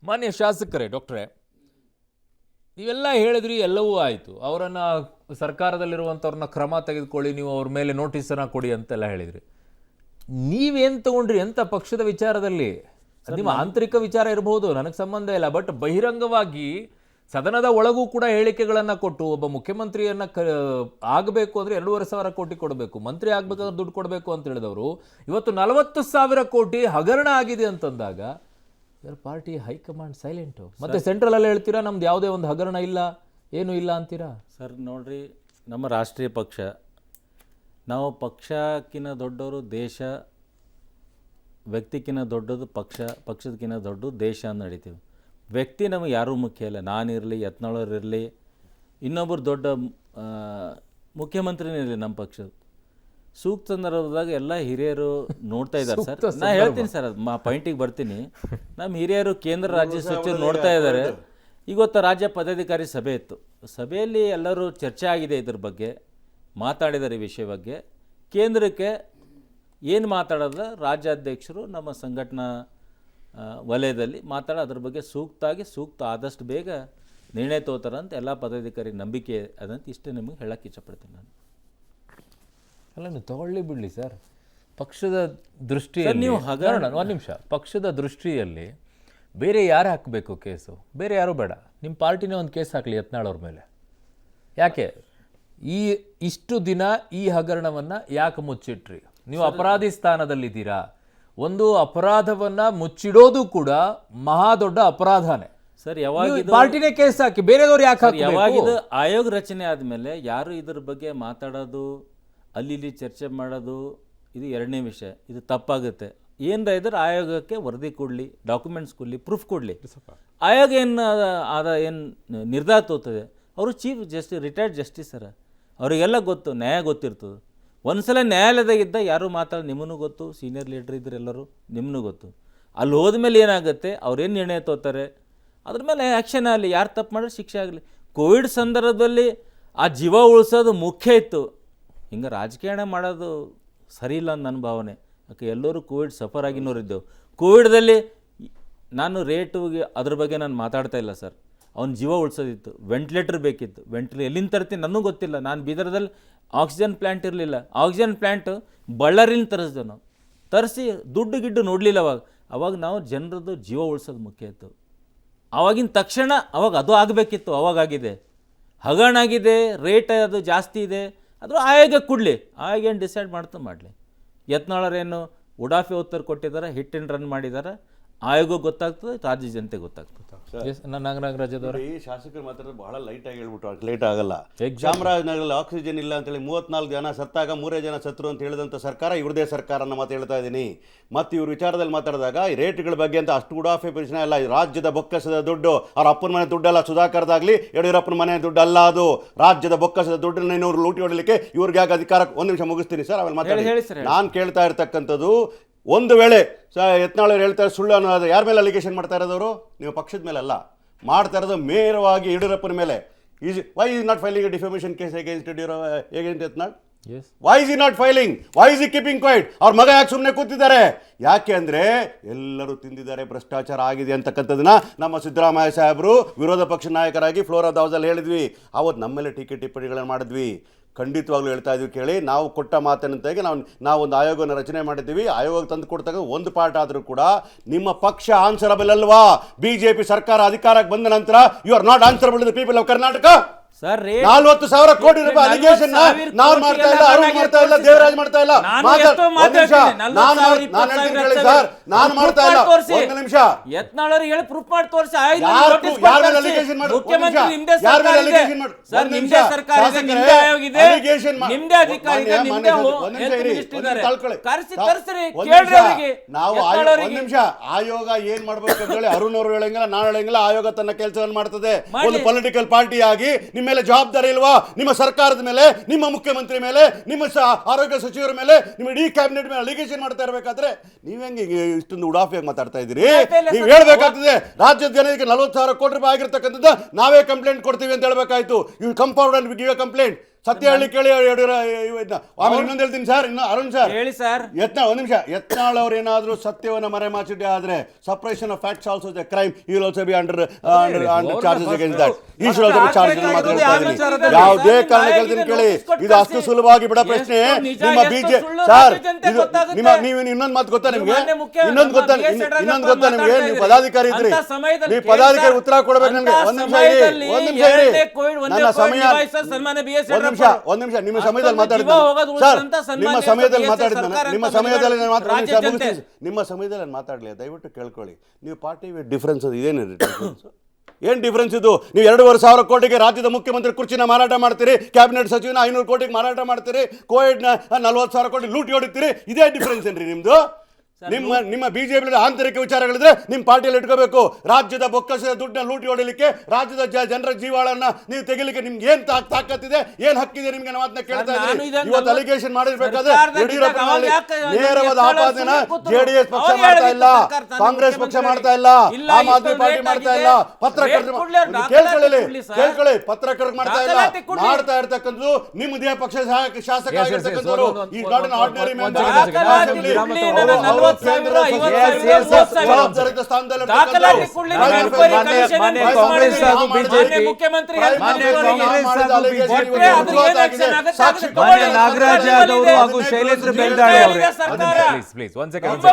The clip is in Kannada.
ಮಾನ್ಯ ಶಾಸಕರೇ, ಡಾಕ್ಟ್ರೇ, ನೀವೆಲ್ಲ ಹೇಳಿದ್ರಿ, ಎಲ್ಲವೂ ಆಯಿತು. ಅವರನ್ನು ಸರ್ಕಾರದಲ್ಲಿರುವಂಥವ್ರನ್ನ ಕ್ರಮ ತೆಗೆದುಕೊಳ್ಳಿ, ನೀವು ಅವ್ರ ಮೇಲೆ ನೋಟಿಸನ್ನು ಕೊಡಿ ಅಂತೆಲ್ಲ ಹೇಳಿದ್ರಿ. ನೀವೇನು ತಗೊಂಡ್ರಿ ಅಂತ ಪಕ್ಷದ ವಿಚಾರದಲ್ಲಿ? ನಿಮ್ಮ ಆಂತರಿಕ ವಿಚಾರ ಇರಬಹುದು, ನನಗೆ ಸಂಬಂಧ ಇಲ್ಲ. ಬಟ್ ಬಹಿರಂಗವಾಗಿ ಸದನದ ಒಳಗೂ ಕೂಡ ಹೇಳಿಕೆಗಳನ್ನು ಕೊಟ್ಟು ಒಬ್ಬ ಮುಖ್ಯಮಂತ್ರಿಯನ್ನ ಆಗಬೇಕು ಅಂದರೆ 2,500 ಕೋಟಿ ಕೊಡಬೇಕು, ಮಂತ್ರಿ ಆಗಬೇಕಾದ್ರೆ ದುಡ್ಡು ಕೊಡಬೇಕು ಅಂತ ಹೇಳಿದವರು ಇವತ್ತು 40,000 ಕೋಟಿ ಹಗರಣ ಆಗಿದೆ ಅಂತಂದಾಗ ಪಾರ್ಟಿ ಹೈಕಮಾಂಡ್ ಸೈಲೆಂಟು. ಮತ್ತೆ ಸೆಂಟ್ರಲಲ್ಲಿ ಹೇಳ್ತೀರಾ ನಮ್ದು ಯಾವುದೇ ಒಂದು ಹಗರಣ ಇಲ್ಲ, ಏನೂ ಇಲ್ಲ ಅಂತೀರಾ? ಸರ್ ನೋಡ್ರಿ, ನಮ್ಮ ರಾಷ್ಟ್ರೀಯ ಪಕ್ಷ, ನಾವು ಪಕ್ಷಕ್ಕಿಂತ ದೊಡ್ಡವರು ದೇಶ, ವ್ಯಕ್ತಿಗಿಂತ ದೊಡ್ಡದು ಪಕ್ಷ, ಪಕ್ಷದಕ್ಕಿಂತ ದೊಡ್ಡದು ದೇಶ ಅಂತ ನಡೀತೀವಿ. ವ್ಯಕ್ತಿ ನಮಗೆ ಯಾರೂ ಮುಖ್ಯ ಇಲ್ಲ. ನಾನಿರಲಿ, ಯತ್ನಾಳವ್ರು ಇನ್ನೊಬ್ಬರು ದೊಡ್ಡ ಮುಖ್ಯಮಂತ್ರಿನೇ ಇರಲಿ, ನಮ್ಮ ಪಕ್ಷದ ಸೂಕ್ತ ಸಂದರ್ಭದಾಗ ಎಲ್ಲ ಹಿರಿಯರು ನೋಡ್ತಾ ಇದ್ದಾರೆ ಸರ್. ನಾನು ಹೇಳ್ತೀನಿ ಸರ್, ಅದು ಪಾಯಿಂಟಿಗೆ ಬರ್ತೀನಿ. ನಮ್ಮ ಹಿರಿಯರು ಕೇಂದ್ರ ರಾಜ್ಯ ಸಚಿವರು ನೋಡ್ತಾ ಇದ್ದಾರೆ. ಇವತ್ತು ರಾಜ್ಯ ಪದಾಧಿಕಾರಿ ಸಭೆ ಇತ್ತು. ಸಭೆಯಲ್ಲಿ ಎಲ್ಲರೂ ಚರ್ಚೆ ಆಗಿದೆ, ಇದ್ರ ಬಗ್ಗೆ ಮಾತಾಡಿದ್ದಾರೆ. ಈ ವಿಷಯ ಬಗ್ಗೆ ಕೇಂದ್ರಕ್ಕೆ ಏನು ಮಾತಾಡೋದ ರಾಜ್ಯಾಧ್ಯಕ್ಷರು ನಮ್ಮ ಸಂಘಟನಾ ವಲಯದಲ್ಲಿ ಅದ್ರ ಬಗ್ಗೆ ಸೂಕ್ತ ಆದಷ್ಟು ಬೇಗ ನಿರ್ಣಯ ತಗೋತಾರೆ ಅಂತ ಎಲ್ಲ ಪದಾಧಿಕಾರಿ ನಂಬಿಕೆ ಅದಂತ ಇಷ್ಟೇ ನಿಮಗೆ ಹೇಳಕ್ಕೆ ಇಷ್ಟಪಡ್ತೀನಿ ನಾನು. ಅಲ್ಲ, ನೀವು ತಗೊಳ್ಳಿ ಬಿಡಲಿ ಸರ್. ಪಕ್ಷದ ದೃಷ್ಟಿಯಲ್ಲಿ ನೀವು ಒಂದು ನಿಮಿಷ, ಪಕ್ಷದ ದೃಷ್ಟಿಯಲ್ಲಿ ಬೇರೆ ಯಾರು ಹಾಕಬೇಕು ಕೇಸು? ಬೇರೆ ಯಾರು ಬೇಡ, ನಿಮ್ಮ ಪಾರ್ಟಿನೇ ಒಂದು ಕೇಸ್ ಹಾಕಲಿ ಯತ್ನಾಳ್ ಅವ್ರ ಮೇಲೆ. ಯಾಕೆ ಇಷ್ಟು ದಿನ ಈ ಹಗರಣವನ್ನು ಯಾಕೆ ಮುಚ್ಚಿಟ್ರಿ? ನೀವು ಅಪರಾಧಿ ಸ್ಥಾನದಲ್ಲಿದ್ದೀರಾ. ಒಂದು ಅಪರಾಧವನ್ನ ಮುಚ್ಚಿಡೋದು ಕೂಡ ಮಹಾ ದೊಡ್ಡ ಅಪರಾಧನೇ ಸರ್. ಯಾವಾಗ ಪಾರ್ಟಿನೇ ಕೇಸ್ ಹಾಕಿ ಬೇರೆದವ್ರು ಯಾಕೆ ಹಾಕಿ? ಯಾವಾಗ ಆಯೋಗ ರಚನೆ ಆದಮೇಲೆ ಯಾರು ಇದ್ರ ಬಗ್ಗೆ ಮಾತಾಡೋದು, ಅಲ್ಲಿ ಚರ್ಚೆ ಮಾಡೋದು, ಇದು ಎರಡನೇ ವಿಷಯ. ಇದು ತಪ್ಪಾಗುತ್ತೆ. ಏನರ ಇದ್ರೆ ಆಯೋಗಕ್ಕೆ ವರದಿ ಕೊಡಲಿ, ಡಾಕ್ಯುಮೆಂಟ್ಸ್ ಕೊಡಲಿ, ಪ್ರೂಫ್ ಕೊಡಲಿ. ಆಯೋಗ ಏನು ನಿರ್ಧಾರ ತಗೋತದೆ. ಅವರು chief justice, retired justice sir, ಅವರಿಗೆಲ್ಲ ಗೊತ್ತು, ನ್ಯಾಯ ಗೊತ್ತಿರ್ತದೆ. ಒಂದ್ಸಲ ನ್ಯಾಯಾಲಯದಾಗಿದ್ದ ಯಾರು ಮಾತಾಡಿ ನಿಮ್ಮನ್ನು ಗೊತ್ತು, ಸೀನಿಯರ್ ಲೀಡರ್ ಇದ್ರೆ ಎಲ್ಲರೂ ನಿಮ್ಮನ್ನು ಗೊತ್ತು. ಅಲ್ಲಿ ಹೋದ್ಮೇಲೆ ಏನಾಗುತ್ತೆ, ಅವ್ರೇನು ನಿರ್ಣಯ ತಗೋತಾರೆ, ಅದ್ರ ಮೇಲೆ ಆ್ಯಕ್ಷನ್ ಆಗಲಿ. ಯಾರು ತಪ್ಪು ಮಾಡಿದ್ರೆ ಶಿಕ್ಷೆ ಆಗಲಿ. ಕೋವಿಡ್ ಸಂದರ್ಭದಲ್ಲಿ ಆ ಜೀವ ಉಳಿಸೋದು ಮುಖ್ಯ ಇತ್ತು. ಹಿಂಗೆ ರಾಜಕಾರಣ ಮಾಡೋದು ಸರಿ ಇಲ್ಲ ಅಂತ ನನ್ನ ಭಾವನೆ. ಯಾಕೆ ಎಲ್ಲರೂ ಕೋವಿಡ್ ಸಫರ್ ಆಗಿನವರಿದ್ದೆವು. ಕೋವಿಡ್ದಲ್ಲಿ ನಾನು ರೇಟುಗೆ ಅದ್ರ ಬಗ್ಗೆ ನಾನು ಮಾತಾಡ್ತಾ ಇಲ್ಲ ಸರ್. ಅವ್ನ ಜೀವ ಉಳಿಸೋದಿತ್ತು, ವೆಂಟಿಲೇಟರ್ ಬೇಕಿತ್ತು. ಎಲ್ಲಿಂದ ತರ್ತೀನಿ ನನಗೂ ಗೊತ್ತಿಲ್ಲ. ನಾನು ಬೀದರ್ದಲ್ಲಿ ಆಕ್ಸಿಜನ್ ಪ್ಲ್ಯಾಂಟ್ ಇರಲಿಲ್ಲ. ಆಕ್ಸಿಜನ್ ಪ್ಲ್ಯಾಂಟ್ ಬಳ್ಳಾರಿಯಿಂದ ತರಿಸಿದೆ ನಾವು. ತರಿಸಿ ದುಡ್ಡು ಗಿಡ್ಡು ನೋಡಲಿಲ್ಲ ಅವಾಗ ನಾವು ಜನರದ್ದು ಜೀವ ಉಳಿಸೋದು ಮುಖ್ಯ ಇತ್ತು. ಆವಾಗಿನ ತಕ್ಷಣ ಅವಾಗ ಅದು ಆಗಬೇಕಿತ್ತು, ಅವಾಗಾಗಿದೆ. ಹಗರಣ ಆಗಿದೆ, ರೇಟ್ ಅದು ಜಾಸ್ತಿ ಇದೆ, ಅದು ಆಯೋಗ ಕೊಡಲಿ. ಆಯೋಗ ಏನು ಡಿಸೈಡ್ ಮಾಡ್ತಾ ಮಾಡಲಿ. ಯತ್ನಾಳರೇನು ಉಡಾಫಿ ಉತ್ತರ ಕೊಟ್ಟಿದ್ದಾರೆ, ಹಿಟ್ ಆ್ಯಂಡ್ ರನ್ ಮಾಡಿದ್ದಾರೆ. ಆಯೋಗ ಗೊತ್ತಾಗ್ತದೆ, ರಾಜ್ಯ ಜನತೆ ಗೊತ್ತಾಗ್ತದೆ. ನಾಗರಾಜದವರು ಈ ಶಾಸಕರು ಮಾತ್ರ ಬಹಳ ಲೈಟಾಗಿ ಹೇಳ್ಬಿಟ್ಟು ಲೇಟ್ ಆಗಲ್ಲ. ಚಾಮರಾಜನಗರದಲ್ಲಿ ಆಕ್ಸಿಜನ್ ಇಲ್ಲ ಅಂತೇಳಿ 34 ಜನ ಸತ್ತಾಗ 3 ಜನ ಸತ್ರು ಅಂತ ಹೇಳಿದಂಥ ಸರ್ಕಾರ ಇವ್ರದೇ ಸರ್ಕಾರ ಅಂತ ಮಾತು ಹೇಳ್ತಾ ಇದ್ದೀನಿ. ಮತ್ತು ಇವ್ರ ವಿಚಾರದಲ್ಲಿ ಮಾತಾಡಿದಾಗ ಈ ರೇಟ್ಗಳ ಬಗ್ಗೆ ಅಂತ ಅಷ್ಟು ಉಡಾಫೆ ಪ್ರಶ್ನೆ ಅಲ್ಲ. ರಾಜ್ಯದ ಬೊಕ್ಕಸದ ದುಡ್ಡು, ಅವ್ರ ಅಪ್ಪನ ಮನೆ ದುಡ್ಡಲ್ಲ, ಸುಧಾಕರ್ದಾಗಲಿ ಯಡಿಯೂರಪ್ಪನ ಮನೆ ದುಡ್ಡು ಅಲ್ಲ. ಅದು ರಾಜ್ಯದ ಬೊಕ್ಕಸದ ದುಡ್ಡನ್ನ ಇವ್ರು ಲೂಟಿ ಹೊಡಲಿಕ್ಕೆ ಇವ್ರಿಗೆ ಯಾಕೆ ಅಧಿಕಾರ? ಒಂದು ನಿಮಿಷ ಮುಗಿಸ್ತೀನಿ ಸರ್, ಆಮೇಲೆ ಮಾತಾಡಿ. ನಾನು ಕೇಳ್ತಾ ಇರ್ತಕ್ಕಂಥದ್ದು, ಒಂದು ವೇಳೆ ಯತ್ನಾಳವ್ರು ಹೇಳ್ತಾರೆ ಸುಳ್ಳು ಅನ್ನೋದು, ಯಾರ ಮೇಲೆ ಅಲಿಗೇಷನ್ ಮಾಡ್ತಾ ಇರೋದವರು? ನೀವು ಪಕ್ಷದ ಮೇಲೆ ಅಲ್ಲ, ಮಾಡ್ತಾ ಇರೋದು ನೇರವಾಗಿ ಯಡಿಯೂರಪ್ಪನ ಮೇಲೆ. Why is not filing a defamation case against Yatnal? Why is he not filing? Why is he keeping quiet? ಅವ್ರ ಮಗ ಯಾಕೆ ಸುಮ್ಮನೆ ಕೂತಿದ್ದಾರೆ? ಯಾಕೆ ಅಂದರೆ ಎಲ್ಲರೂ ತಿಂದಿದ್ದಾರೆ, ಭ್ರಷ್ಟಾಚಾರ ಆಗಿದೆ ಅಂತಕ್ಕಂಥದ್ದನ್ನ ನಮ್ಮ ಸಿದ್ದರಾಮಯ್ಯ ಸಾಹೇಬರು ವಿರೋಧ ಪಕ್ಷ ನಾಯಕರಾಗಿ ಫ್ಲೋರ್ ಆಫ್ ದ ಹೌಸಲ್ಲಿ ಹೇಳಿದ್ವಿ. ಅವತ್ತು ನಮ್ಮೇಲೆ ಟೀಕೆ ಟಿಪ್ಪಣಿಗಳನ್ನು ಮಾಡಿದ್ವಿ. ಖಂಡಿತವಾಗ್ಲೂ ಹೇಳ್ತಾ ಇದ್ವಿ, ಕೇಳಿ. ನಾವು ಕೊಟ್ಟ ಮಾತನ್ನಂತಾಗಿ ನಾವು ಒಂದು ಆಯೋಗವನ್ನು ರಚನೆ ಮಾಡಿದ್ದೀವಿ. ಆಯೋಗ ತಂದು ಕೊಡ್ತಾಗ ಒಂದು ಪಾರ್ಟ್ ಆದರೂ ಕೂಡ ನಿಮ್ಮ ಪಕ್ಷ ಆನ್ಸರಬಲ್ ಅಲ್ವಾ? ಬಿಜೆಪಿ ಸರ್ಕಾರ ಅಧಿಕಾರಕ್ಕೆ ಬಂದ ನಂತರ you are not answerable to the people of Karnataka. 40,000 ಕೋಟಿ ರೂಪಾಯಿ ಅಲಿಗೇಷನ್ ನಾವು ಮಾಡ್ತಾ ಇಲ್ಲ, ಅರುಣ್ ಮಾಡ್ತಾ ಇಲ್ಲ, ದೇವರಾಜ್ ಮಾಡ್ತಾ ಇಲ್ಲ. ನಾನು ಮಾಡ್ತಾ ಇಲ್ಲ. ಒಂದು ನಿಮಿಷ, ಯತ್ನಾಳ್ ಹೇಳಿ ಪ್ರೂಫ್ ಮಾಡಿ ತೋರಿಸಿ. ಆಯೋಗ ಏನ್ ಮಾಡ್ಬೇಕು ಅಂತ ಹೇಳಿ ಅರುಣ್ ಅವರು ಹೇಳಂಗಿಲ್ಲ, ನಾನು ಹೇಳಂಗಿಲ್ಲ. ಆಯೋಗ ತನ್ನ ಕೆಲಸವನ್ನು ಮಾಡ್ತದೆ. ಒಂದು ಪೊಲಿಟಿಕಲ್ ಪಾರ್ಟಿ ಆಗಿ ನಿಮ್ಮ ಮೇಲೆ ಜವಾಬ್ದಾರಿ ಇಲ್ವಾ? ನಿಮ್ಮ ಸರ್ಕಾರದ ಮೇಲೆ, ನಿಮ್ಮ ಮುಖ್ಯಮಂತ್ರಿ ಮೇಲೆ, ನಿಮ್ಮ ಆರೋಗ್ಯ ಸಚಿವರ ಮೇಲೆ, ನಿಮ್ಮ ಇಡೀ ಕ್ಯಾಬಿನೆಟ್ ಮೇಲೆ ಅಲಿಗೇಷನ್ ಮಾಡ್ತಾ ಇರಬೇಕಾದ್ರೆ ನೀವ್ ಹೆಂಗೆ ಇಷ್ಟೊಂದು ಉಡಾಫಿಯಾಗಿ ಮಾತಾಡ್ತಾ ಇದ್ದೀರಿ? ನೀವು ಹೇಳ್ಬೇಕಾಗ್ತದೆ, ರಾಜ್ಯದ ಜನರಿಗೆ 40,000 ಕೋಟಿ ರೂಪಾಯಿ ಆಗಿರ್ತಕ್ಕಂಥದ್ದು ನಾವೇ ಕಂಪ್ಲೇಂಟ್ ಕೊಡ್ತೀವಿ ಅಂತ ಹೇಳ್ಬೇಕಾಯ್ತು. You come forward and give a complaint. ಸತ್ಯ ಹೇಳಿ ಕೇಳಿ ಆಮೇಲೆ ಇನ್ನೊಂದು ಹೇಳ್ತೀನಿ ಸರ್, ಇನ್ನು ಅರುಣ್ ಸರ್ ಹೇಳಿ ಸರ್. ಒಂದು ನಿಮಿಷ, ಯತ್ನಾಳ್ ಅವ್ರು ಏನಾದರೂ ಸತ್ಯವನ್ನು ಮರೆಮಾಚಿದ್ದೆ ಆದ್ರೆ suppression of facts also the crime, you will also be under charges against that. He should also be charges ಅಂತ ಮಾತಾಡ್ತಾ ಇದ್ದೀನಿ. ಯಾವುದೇ ಕಾರಣ ಕೇಳ್ತೀನಿ ಕೇಳಿ, ಇದು ಅಷ್ಟು ಸುಲಭವಾಗಿ ಬಿಡ ಪ್ರಶ್ನೆ. ನಿಮ್ಮ ಬಿಜೆ ಸರ್, ಇದು ನಿಮ್ಮ ನೀವು ಇನ್ನೊಂದು ಮಾತು ಗೊತ್ತಾ ನಿಮ್ಗೆ? ಇನ್ನೊಂದು ಗೊತ್ತಾ ನಿಮ್ಗೆ? ನೀವು ಪದಾಧಿಕಾರಿ ಇದ್ರಿ, ನೀವು ಪದಾಧಿಕಾರಿ ಉತ್ತರ ಕೊಡಬೇಕು ನನಗೆ. ಒಂದು ನಿಮಿಷ ಇರಿ, ನನ್ನ ಸಮಯ ಒಂದ್ ನಿಮಿಷ ನಿಮ್ಮ ಸಮಯದಲ್ಲಿ ಮಾತಾಡ್ತೀನಿ ಸರ್, ನಿಮ್ಮ ಸಮಯದಲ್ಲಿ ಮಾತಾಡಿದ್ದೆ, ನಿಮ್ಮ ಸಮಯದಲ್ಲಿ ನಾನು ಮಾತಾಡ್ತೀನಿ. ನಿಮ್ಮ ಸಮಯದಲ್ಲಿ ನಾನು ಮಾತಾಡಲಿ, ದಯವಿಟ್ಟು ಕೇಳ್ಕೊಳ್ಳಿ. ನೀವು ಪಾರ್ಟಿ ಡಿಫರೆನ್ಸ್ ಅದು ಇದೇನಿದೆ? ಏನು ಡಿಫರೆನ್ಸ್ ಇದು? ನೀವು 2,500 ಕೋಟಿಗೆ ರಾಜ್ಯದ ಮುಖ್ಯಮಂತ್ರಿ ಕುರ್ಚಿನ ಮಾರಾಟ ಮಾಡ್ತೀರಿ, ಕ್ಯಾಬಿನೆಟ್ ಸಚಿವನ 500 ಕೋಟಿಗೆ ಮಾರಾಟ ಮಾಡ್ತೀರಿ, ಕೋವಿಡ್ನ 40,000 ಕೋಟಿ ಲೂಟಿ ಹೊಡಿತೀರಿ. ಇದೇ ಡಿಫರೆನ್ಸ್ ಏನ್ರಿ ನಿಮ್ದು? ನಿಮ್ಮ ಬಿಜೆಪಿ ಆಂತರಿಕ ವಿಚಾರಗಳಿದ್ರೆ ನಿಮ್ಮ ಪಾರ್ಟಿಯಲ್ಲಿ ಇಟ್ಕೋಬೇಕು. ರಾಜ್ಯದ ಬೊಕ್ಕಸದ ದುಡ್ಡನ್ನ ಲೂಟಿ ಹೊಡಿಲಿಕ್ಕೆ, ರಾಜ್ಯದ ಜನರ ಜೀವಾಳನ್ನ ನೀವು ತೆಗಿಲಿಕ್ಕೆ ನಿಮ್ಗೆ ಏನ್ ತಾಕತ್ತಿದೆ, ಏನ್ ಹಕ್ಕಿದೆ ನಿಮ್ಗೆ? ಮಾತನ್ನ ಕೇಳ್ತಾ ಇದ್ದೀನಿ. ಇವತ್ತು ಅಲಿಗೇಷನ್ ಮಾಡಿರ್ಬೇಕಾದ್ರೆ ಯಡಿಯೂರಪ್ಪ ನೇರವಾದ ಆಪಾದನೆನ ಜೆಡಿಎಸ್ ಪಕ್ಷ ಮಾಡ್ತಾ ಇಲ್ಲ, ಕಾಂಗ್ರೆಸ್ ಪಕ್ಷ ಮಾಡ್ತಾ ಇಲ್ಲ, ಆಮ್ ಆದ್ಮಿ ಪಾರ್ಟಿ ಮಾಡ್ತಾ ಇಲ್ಲ, ಪತ್ರಕರ್ತರು ಕೇಳ್ಕೊಳ್ಳಿ, ಪತ್ರಕರ್ತರು ಮಾಡ್ತಾ ಇಲ್ಲ. ಮಾಡ್ತಾ ಇರ್ತಕ್ಕಂಥದ್ದು ನಿಮ್ಮದೇ ಪಕ್ಷ ಶಾಸಕ ಆಗಿರ್ತಕ್ಕಂಥವ್ರು. ಈ not an ordinary member. Nagaraj Yadav ಹಾಗೂ ಶೈಲೇಂದ್ರ ಬೆಲ್ದಾಳೆ ಅವರೇ, ಪ್ಲೀಸ್ 1 ಸೆಕೆಂಡ್